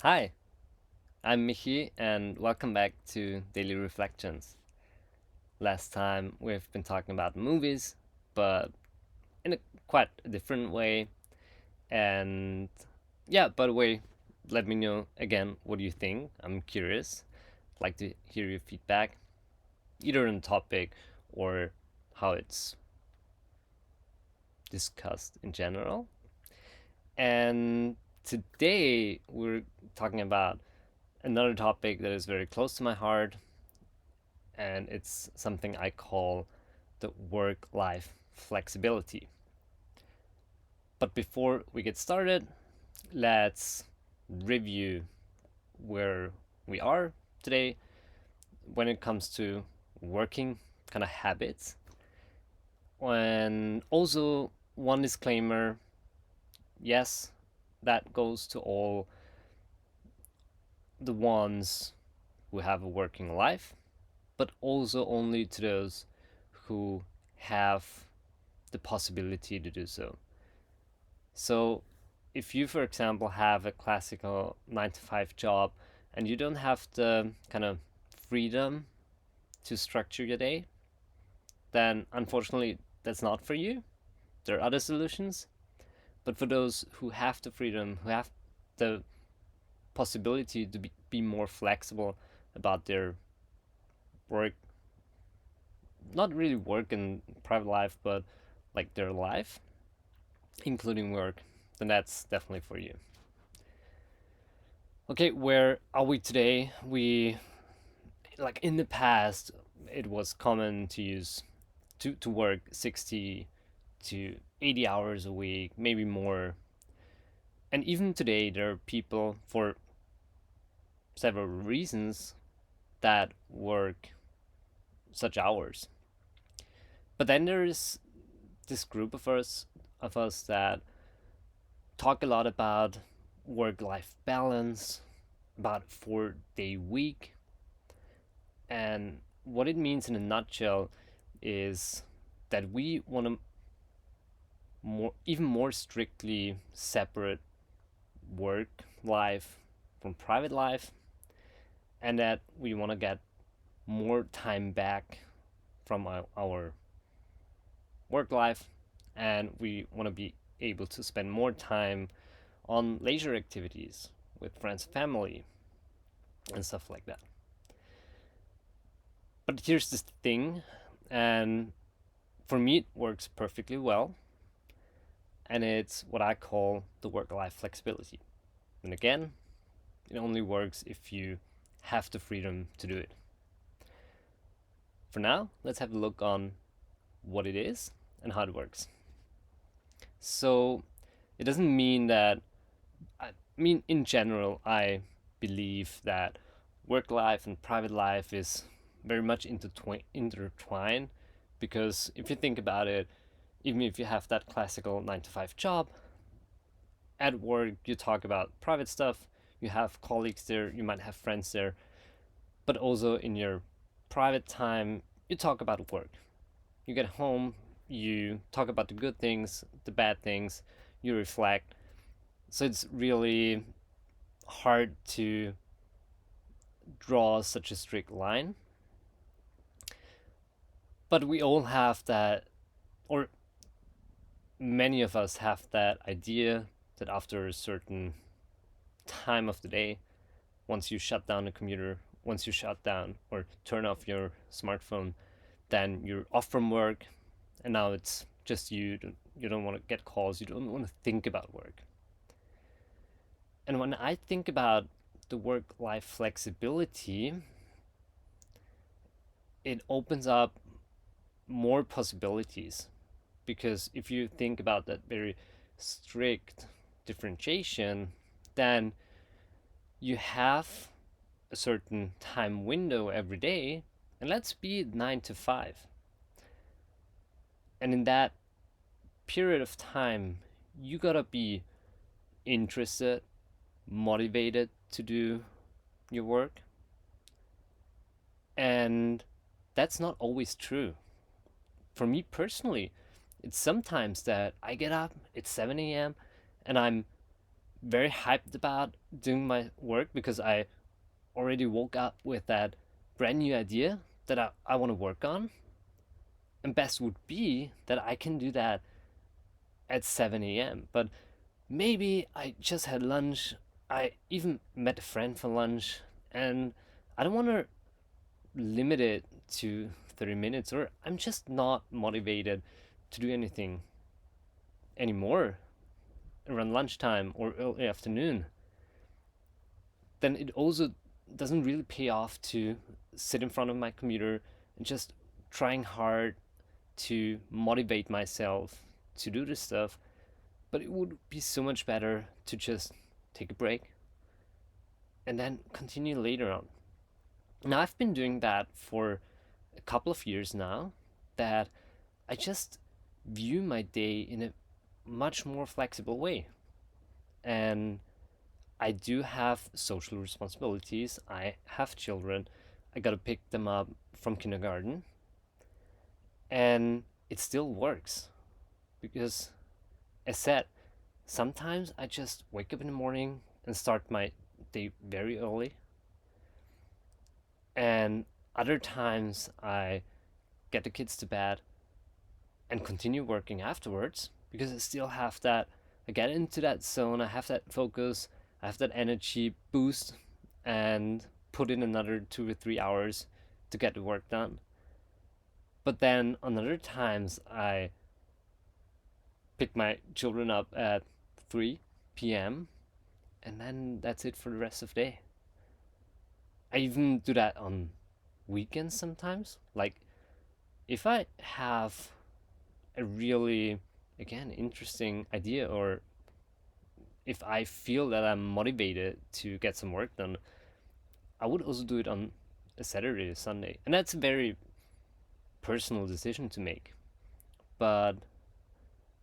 Hi, I'm Michi, and welcome back to Daily Reflections. Last time we've been talking about movies, but in a quite different way. And yeah, by the way, let me know again what do you think. I'm curious. Like to hear your feedback, either on the topic or how it's discussed in general. And today we're talking about another topic that is very close to my heart, and it's something I call the work life flexibility. But before we get started, let's review where we are today when it comes to working kind of habits. And also, one disclaimer, yes, that goes to all the ones who have a working life, but also only to those who have the possibility to do so. So, if you, for example, have a classical 9 to 5 job and you don't have the kind of freedom to structure your day, then unfortunately that's not for you. There are other solutions. But for those who have the freedom, who have the possibility to be more flexible about their work, not really work and private life, but like their life, including work, then that's definitely for you. Okay, where are we today? Like in the past, it was common to use to work 60 to 80 hours a week, maybe more. And even today, there are people for several reasons that work such hours. But then there is this group of us that talk a lot about work-life balance, about 4-day week, and what it means in a nutshell is that we want to even more strictly separate work life from private life, and that we want to get more time back from our work life, and we want to be able to spend more time on leisure activities with friends and family and stuff like that. But here's the thing, and for me it works perfectly well, and it's what I call the work life flexibility. And again, it only works if you have the freedom to do it. For now, let's have a look on what it is and how it works. So, it doesn't mean that, I mean, in general, I believe that work life and private life is very much intertwined, because if you think about it, even if you have that classical 9 to 5 job, at work you talk about private stuff, you have colleagues there, you might have friends there, but also in your private time, you talk about work. You get home, you talk about the good things, the bad things, you reflect. So it's really hard to draw such a strict line. But we all have that, or many of us have that idea that after a certain time of the day, once you shut down the computer, once you shut down or turn off your smartphone, then you're off from work, and now it's just you. You don't want to get calls. You don't want to think about work. And when I think about the work-life flexibility, it opens up more possibilities, because if you think about that very strict differentiation, then you have a certain time window every day, and let's be 9 to 5. And in that period of time, you gotta be interested, motivated to do your work. And that's not always true. For me personally, it's sometimes that I get up, it's 7 a.m., and I'm very hyped about doing my work because I already woke up with that brand new idea that I want to work on. And best would be that I can do that at 7 a.m. But maybe I just had lunch. I even met a friend for lunch, and I don't want to limit it to 30 minutes, or I'm just not motivated to do anything anymore around lunchtime or early afternoon. Then it also doesn't really pay off to sit in front of my computer and just trying hard to motivate myself to do this stuff. But it would be so much better to just take a break and then continue later on. Now, I've been doing that for a couple of years now, that I just view my day in a much more flexible way. And I do have social responsibilities. I have children. I gotta pick them up from kindergarten. And it still works because, as said, sometimes I just wake up in the morning and start my day very early. And other times I get the kids to bed and continue working afterwards because I still have that. I get into that zone, I have that focus, I have that energy boost, and put in another 2 or 3 hours to get the work done. But then on other times, I pick my children up at 3 p.m., and then that's it for the rest of the day. I even do that on weekends sometimes. Like, if I have a really, again, interesting idea, or if I feel that I'm motivated to get some work done, I would also do it on a Saturday or Sunday. And that's a very personal decision to make. But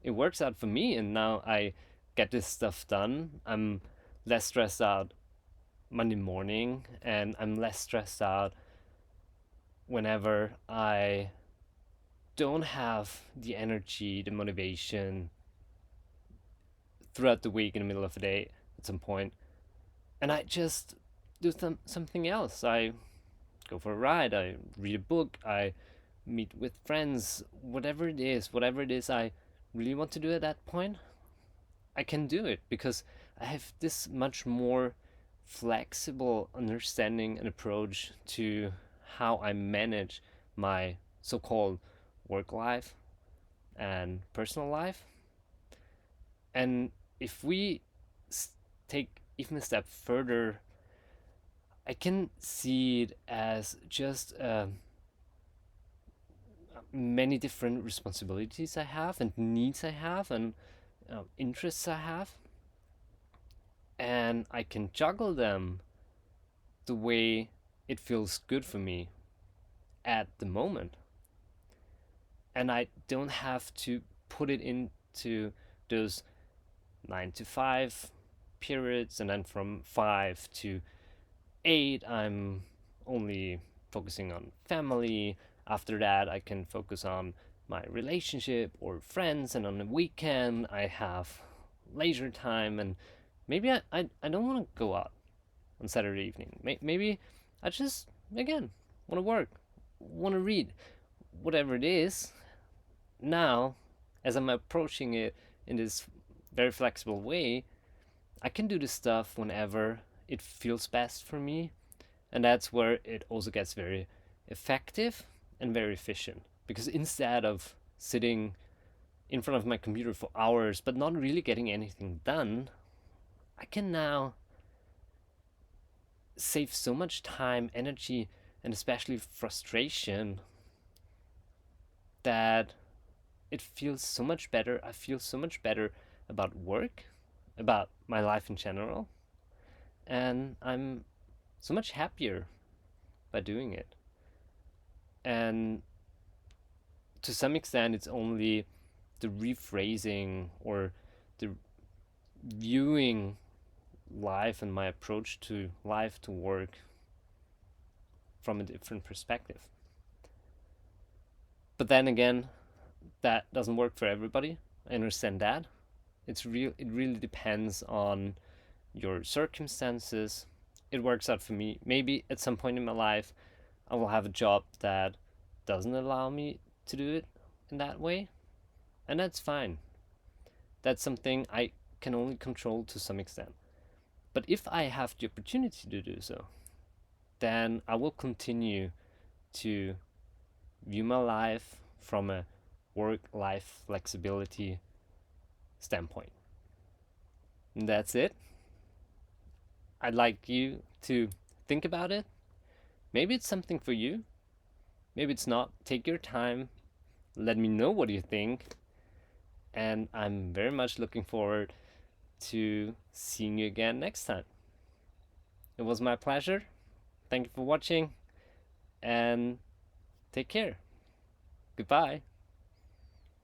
it works out for me, and now I get this stuff done. I'm less stressed out Monday morning, and I'm less stressed out whenever I don't have the energy, the motivation throughout the week in the middle of the day at some point, and I just do something else. I go for a ride, I read a book, I meet with friends, whatever it is I really want to do at that point, I can do it because I have this much more flexible understanding and approach to how I manage my so called work life and personal life. And if we take even a step further, I can see it as just many different responsibilities I have, and needs I have, and interests I have. And I can juggle them the way it feels good for me at the moment. And I don't have to put it into those 9 to 5 periods, and then from 5 to 8 I'm only focusing on family. After that I can focus on my relationship or friends, and on the weekend I have leisure time, and maybe I don't want to go out on Saturday evening. Maybe I just, again, want to work, want to read, whatever it is. Now, as I'm approaching it in this very flexible way, I can do this stuff whenever it feels best for me. And that's where it also gets very effective and very efficient. Because instead of sitting in front of my computer for hours but not really getting anything done, I can now save so much time, energy, and especially frustration, that it feels so much better. I feel so much better about work, about my life in general, and I'm so much happier by doing it. And to some extent, it's only the rephrasing or the viewing life and my approach to life, to work, from a different perspective. But then again, that doesn't work for everybody. I understand that. It really depends on your circumstances, it works out for me. Maybe at some point in my life, I will have a job that doesn't allow me to do it in that way, and that's fine. That's something I can only control to some extent. But if I have the opportunity to do so, then I will continue to view my life from a work life flexibility standpoint. And that's it. I'd like you to think about it. Maybe it's something for you, maybe it's not. Take your time, let me know what you think, and I'm very much looking forward to seeing you again next time. It was my pleasure. Thank you for watching, and take care. Goodbye.